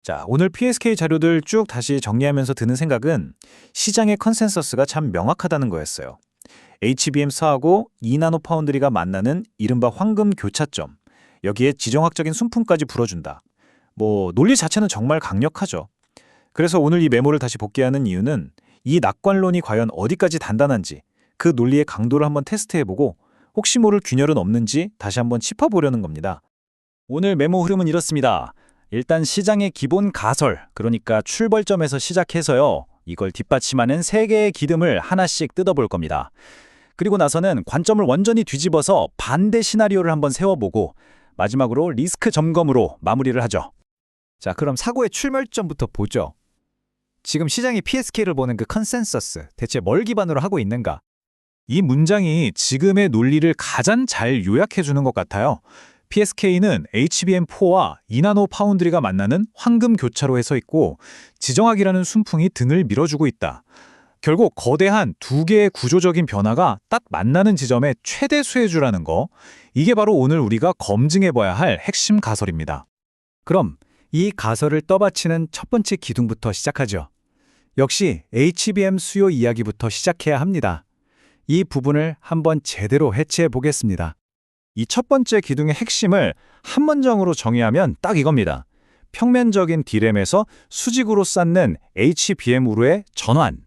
자, 오늘 PSK 자료들 쭉 다시 정리하면서 드는 생각은 시장의 컨센서스가 참 명확하다는 거였어요. HBM4하고 2나노 파운드리가 만나는 이른바 황금 교차점. 여기에 지정학적인 순풍까지 불어준다. 논리 자체는 정말 강력하죠. 그래서 오늘 이 메모를 다시 복귀하는 이유는 이 낙관론이 과연 어디까지 단단한지 그 논리의 강도를 한번 테스트해보고 혹시 모를 균열은 없는지 다시 한번 짚어보려는 겁니다. 오늘 메모 흐름은 이렇습니다. 일단 시장의 기본 가설, 그러니까 출발점에서 시작해서요. 이걸 뒷받침하는 세 개의 기둥을 하나씩 뜯어볼 겁니다. 그리고 나서는 관점을 완전히 뒤집어서 반대 시나리오를 한번 세워보고 마지막으로 리스크 점검으로 마무리를 하죠. 자, 그럼 사고의 출발점부터 보죠. 지금 시장이 PSK를 보는 그 컨센서스, 대체 뭘 기반으로 하고 있는가? 이 문장이 지금의 논리를 가장 잘 요약해주는 것 같아요. PSK는 HBM4와 2나노 파운드리가 만나는 황금 교차로에 서 있고 지정학이라는 순풍이 등을 밀어주고 있다. 결국 거대한 두 개의 구조적인 변화가 딱 만나는 지점에 최대 수혜주라는 거, 이게 바로 오늘 우리가 검증해봐야 할 핵심 가설입니다. 그럼 이 가설을 떠받치는 첫 번째 기둥부터 시작하죠. 역시 HBM 수요 이야기부터 시작해야 합니다. 이 부분을 한번 제대로 해체해 보겠습니다. 이 첫 번째 기둥의 핵심을 한 문장으로 정의하면 딱 이겁니다. 평면적인 D램에서 수직으로 쌓는 HBM으로의 전환.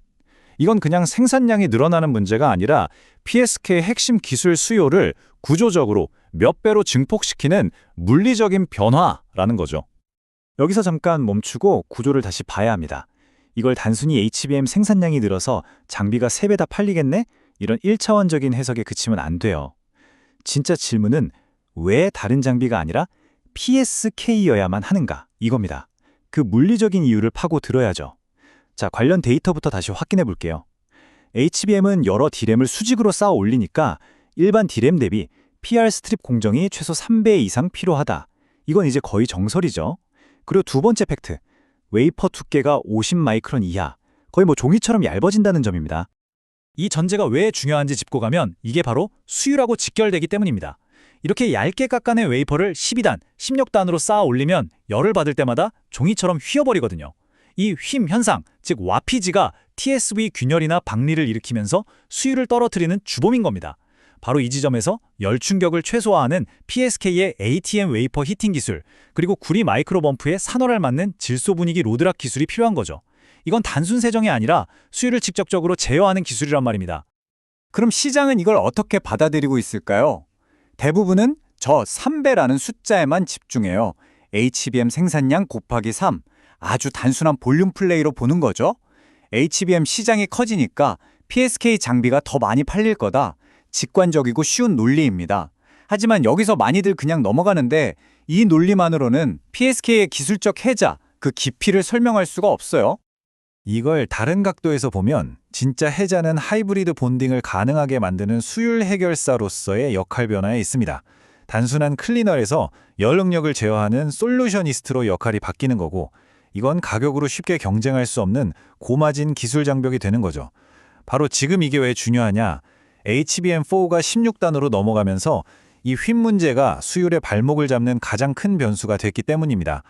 이건 그냥 생산량이 늘어나는 문제가 아니라 PSK의 핵심 기술 수요를 구조적으로 몇 배로 증폭시키는 물리적인 변화라는 거죠. 여기서 잠깐 멈추고 구조를 다시 봐야 합니다. 이걸 단순히 HBM 생산량이 늘어서 장비가 3배 다 팔리겠네? 이런 1차원적인 해석에 그치면 안 돼요. 진짜 질문은 왜 다른 장비가 아니라 PSK여야만 하는가? 이겁니다. 그 물리적인 이유를 파고 들어야죠. 자, 관련 데이터부터 다시 확인해 볼게요. HBM은 여러 D램을 수직으로 쌓아 올리니까 일반 D램 대비 PR 스트립 공정이 최소 3배 이상 필요하다. 이건 이제 거의 정설이죠. 그리고 두 번째 팩트, 웨이퍼 두께가 50 마이크론 이하, 거의 종이처럼 얇아진다는 점입니다. 이 전제가 왜 중요한지 짚고 가면 이게 바로 수율하고 직결되기 때문입니다. 이렇게 얇게 깎아낸 웨이퍼를 12단, 16단으로 쌓아 올리면 열을 받을 때마다 종이처럼 휘어버리거든요. 이 휨 현상, 즉 와피지가 TSV 균열이나 박리를 일으키면서 수율을 떨어뜨리는 주범인 겁니다. 바로 이 지점에서 열 충격을 최소화하는 PSK의 ATM 웨이퍼 히팅 기술, 그리고 구리 마이크로 범프의 산화를 막는 질소 분위기 로드락 기술이 필요한 거죠. 이건 단순 세정이 아니라 수율을 직접적으로 제어하는 기술이란 말입니다. 그럼 시장은 이걸 어떻게 받아들이고 있을까요? 대부분은 저 3배라는 숫자에만 집중해요. HBM 생산량 곱하기 3, 아주 단순한 볼륨 플레이로 보는 거죠. HBM 시장이 커지니까 PSK 장비가 더 많이 팔릴 거다. 직관적이고 쉬운 논리입니다. 하지만 여기서 많이들 그냥 넘어가는데 이 논리만으로는 PSK의 기술적 해자, 그 깊이를 설명할 수가 없어요. 이걸 다른 각도에서 보면 진짜 해자는 하이브리드 본딩을 가능하게 만드는 수율 해결사로서의 역할 변화에 있습니다. 단순한 클리너에서 열 응력을 제어하는 솔루셔니스트로 역할이 바뀌는 거고, 이건 가격으로 쉽게 경쟁할 수 없는 고마진 기술 장벽이 되는 거죠. 바로 지금 이게 왜 중요하냐? HBM4가 16단으로 넘어가면서 이 휨 문제가 수율의 발목을 잡는 가장 큰 변수가 됐기 때문입니다.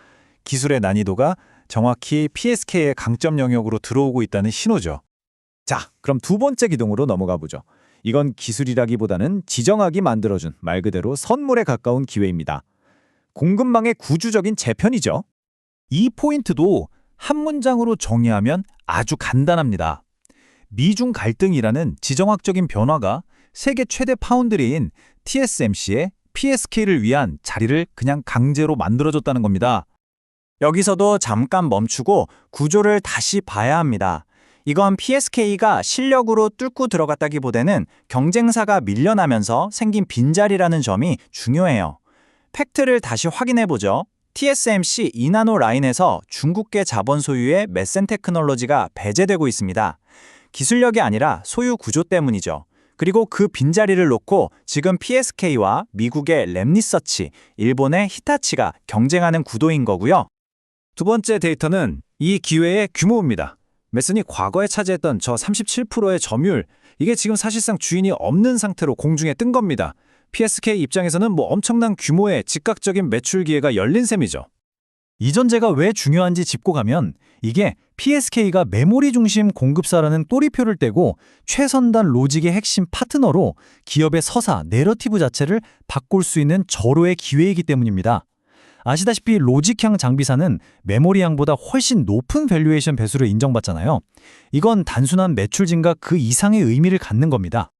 기술의 난이도가 정확히 PSK의 강점 영역으로 들어오고 있다는 신호죠. 자, 그럼 두 번째 기둥으로 넘어가 보죠. 이건 기술이라기보다는 지정학이 만들어준 말 그대로 선물에 가까운 기회입니다. 공급망의 구조적인 재편이죠. 이 포인트도 한 문장으로 정의하면 아주 간단합니다. 미중 갈등이라는 지정학적인 변화가 세계 최대 파운드리인 TSMC의 PSK를 위한 자리를 그냥 강제로 만들어줬다는 겁니다. 여기서도 잠깐 멈추고 구조를 다시 봐야 합니다. 이건 PSK가 실력으로 뚫고 들어갔다기보다는 경쟁사가 밀려나면서 생긴 빈자리라는 점이 중요해요. 팩트를 다시 확인해보죠. TSMC 2나노 라인에서 중국계 자본 소유의 메센 테크놀로지가 배제되고 있습니다. 기술력이 아니라 소유 구조 때문이죠. 그리고 그 빈자리를 놓고 지금 PSK와 미국의 랩리서치, 일본의 히타치가 경쟁하는 구도인 거고요. 두 번째 데이터는 이 기회의 규모입니다. 메슨이 과거에 차지했던 저 37%의 점유율, 이게 지금 사실상 주인이 없는 상태로 공중에 뜬 겁니다. PSK 입장에서는 엄청난 규모의 즉각적인 매출 기회가 열린 셈이죠. 이 전제가 왜 중요한지 짚고 가면 이게 PSK가 메모리 중심 공급사라는 꼬리표를 떼고 최선단 로직의 핵심 파트너로 기업의 서사, 내러티브 자체를 바꿀 수 있는 절호의 기회이기 때문입니다. 아시다시피 로직향 장비사는 메모리향보다 훨씬 높은 밸류에이션 배수를 인정받잖아요. 이건 단순한 매출 증가 그 이상의 의미를 갖는 겁니다.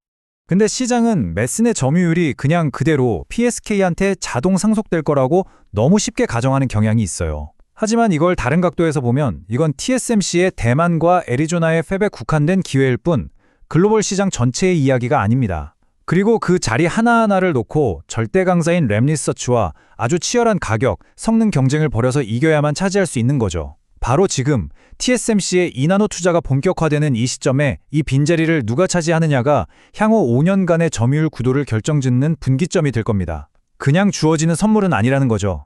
근데 시장은 메슨의 점유율이 그냥 그대로 PSK한테 자동 상속될 거라고 너무 쉽게 가정하는 경향이 있어요. 하지만 이걸 다른 각도에서 보면 이건 TSMC의 대만과 애리조나의 팹에 국한된 기회일 뿐 글로벌 시장 전체의 이야기가 아닙니다. 그리고 그 자리 하나하나를 놓고 절대 강자인 램리서치와 아주 치열한 가격, 성능 경쟁을 벌여서 이겨야만 차지할 수 있는 거죠. 바로 지금 TSMC의 2나노 투자가 본격화되는 이 시점에 이 빈자리를 누가 차지하느냐가 향후 5년간의 점유율 구도를 결정짓는 분기점이 될 겁니다. 그냥 주어지는 선물은 아니라는 거죠.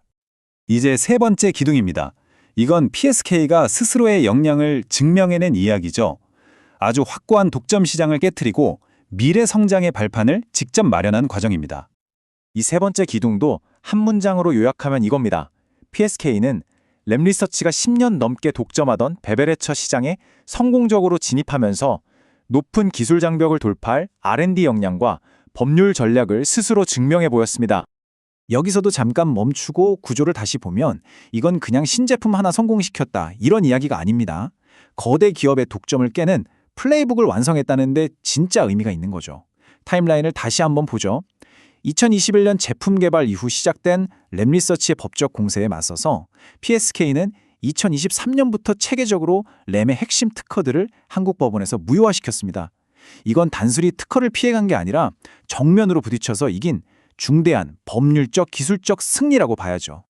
이제 세 번째 기둥입니다. 이건 PSK가 스스로의 역량을 증명해낸 이야기죠. 아주 확고한 독점 시장을 깨트리고 미래 성장의 발판을 직접 마련한 과정입니다. 이 세 번째 기둥도 한 문장으로 요약하면 이겁니다. PSK는 램리서치가 10년 넘게 독점하던 베베레처 시장에 성공적으로 진입하면서 높은 기술 장벽을 돌파할 R&D 역량과 법률 전략을 스스로 증명해 보였습니다. 여기서도 잠깐 멈추고 구조를 다시 보면 이건 그냥 신제품 하나 성공시켰다 이런 이야기가 아닙니다. 거대 기업의 독점을 깨는 플레이북을 완성했다는데 진짜 의미가 있는 거죠. 타임라인을 다시 한번 보죠. 2021년 제품 개발 이후 시작된 램리서치의 법적 공세에 맞서서 PSK는 2023년부터 체계적으로 램의 핵심 특허들을 한국 법원에서 무효화시켰습니다. 이건 단순히 특허를 피해간 게 아니라 정면으로 부딪혀서 이긴 중대한 법률적 기술적 승리라고 봐야죠.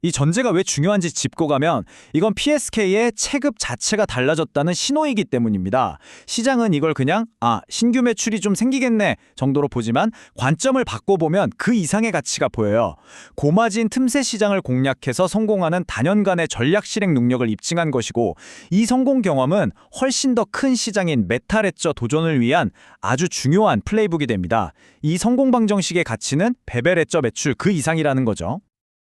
이 전제가 왜 중요한지 짚고 가면 이건 PSK의 체급 자체가 달라졌다는 신호이기 때문입니다. 시장은 이걸 그냥 신규 매출이 좀 생기겠네 정도로 보지만 관점을 바꿔보면 그 이상의 가치가 보여요. 고마진 틈새 시장을 공략해서 성공하는 단연간의 전략 실행 능력을 입증한 것이고 이 성공 경험은 훨씬 더 큰 시장인 메탈에처 도전을 위한 아주 중요한 플레이북이 됩니다. 이 성공 방정식의 가치는 베벨에처 매출 그 이상이라는 거죠.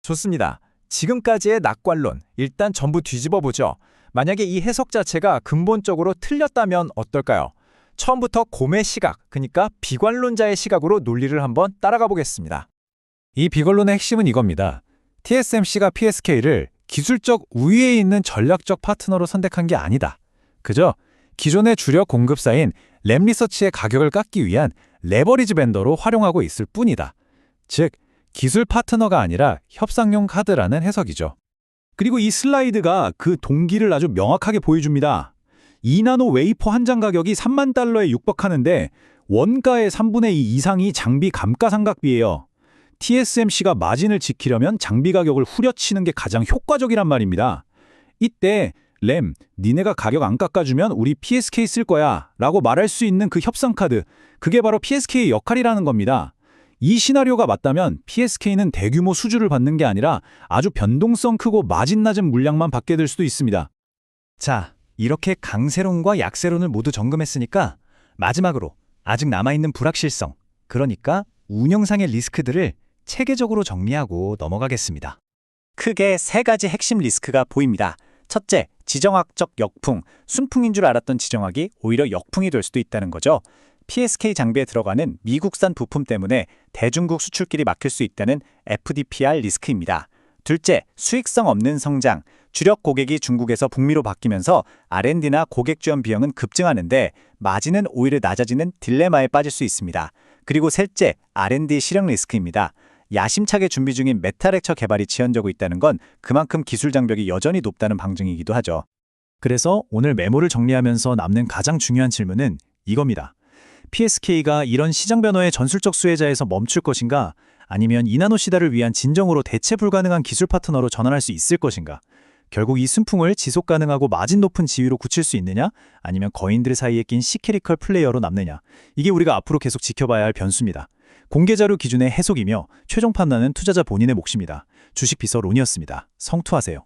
좋습니다. 지금까지의 낙관론, 일단 전부 뒤집어보죠. 만약에 이 해석 자체가 근본적으로 틀렸다면 어떨까요? 처음부터 곰의 시각, 그러니까 비관론자의 시각으로 논리를 한번 따라가 보겠습니다. 이 비관론의 핵심은 이겁니다. TSMC가 PSK를 기술적 우위에 있는 전략적 파트너로 선택한 게 아니다. 그저 기존의 주력 공급사인 램리서치의 가격을 깎기 위한 레버리지 벤더로 활용하고 있을 뿐이다. 즉, 기술 파트너가 아니라 협상용 카드라는 해석이죠. 그리고 이 슬라이드가 그 동기를 아주 명확하게 보여줍니다. 2나노 웨이퍼 한 장 가격이 3만 달러에 육박하는데 원가의 3분의 2 이상이 장비 감가상각비예요. TSMC가 마진을 지키려면 장비 가격을 후려치는 게 가장 효과적이란 말입니다. 이때 램, 니네가 가격 안 깎아주면 우리 PSK 쓸 거야 라고 말할 수 있는 그 협상 카드, 그게 바로 PSK의 역할이라는 겁니다. 이 시나리오가 맞다면 PSK는 대규모 수주를 받는 게 아니라 아주 변동성 크고 마진 낮은 물량만 받게 될 수도 있습니다. 자, 이렇게 강세론과 약세론을 모두 점검했으니까 마지막으로 아직 남아있는 불확실성, 그러니까 운영상의 리스크들을 체계적으로 정리하고 넘어가겠습니다. 크게 세 가지 핵심 리스크가 보입니다. 첫째, 지정학적 역풍, 순풍인 줄 알았던 지정학이 오히려 역풍이 될 수도 있다는 거죠. PSK 장비에 들어가는 미국산 부품 때문에 대중국 수출길이 막힐 수 있다는 FDPR 리스크입니다. 둘째, 수익성 없는 성장, 주력 고객이 중국에서 북미로 바뀌면서 R&D나 고객 지원 비용은 급증하는데 마진은 오히려 낮아지는 딜레마에 빠질 수 있습니다. 그리고 셋째, R&D 실현 리스크입니다. 야심차게 준비 중인 메탈액처 개발이 지연되고 있다는 건 그만큼 기술 장벽이 여전히 높다는 방증이기도 하죠. 그래서 오늘 메모를 정리하면서 남는 가장 중요한 질문은 이겁니다. PSK가 이런 시장 변화의 전술적 수혜자에서 멈출 것인가? 아니면 2나노 시대를 위한 진정으로 대체 불가능한 기술 파트너로 전환할 수 있을 것인가? 결국 이 순풍을 지속 가능하고 마진 높은 지위로 굳힐 수 있느냐? 아니면 거인들 사이에 낀 시케리컬 플레이어로 남느냐? 이게 우리가 앞으로 계속 지켜봐야 할 변수입니다. 공개 자료 기준의 해석이며 최종 판단은 투자자 본인의 몫입니다. 주식 비서 론이었습니다. 성투하세요.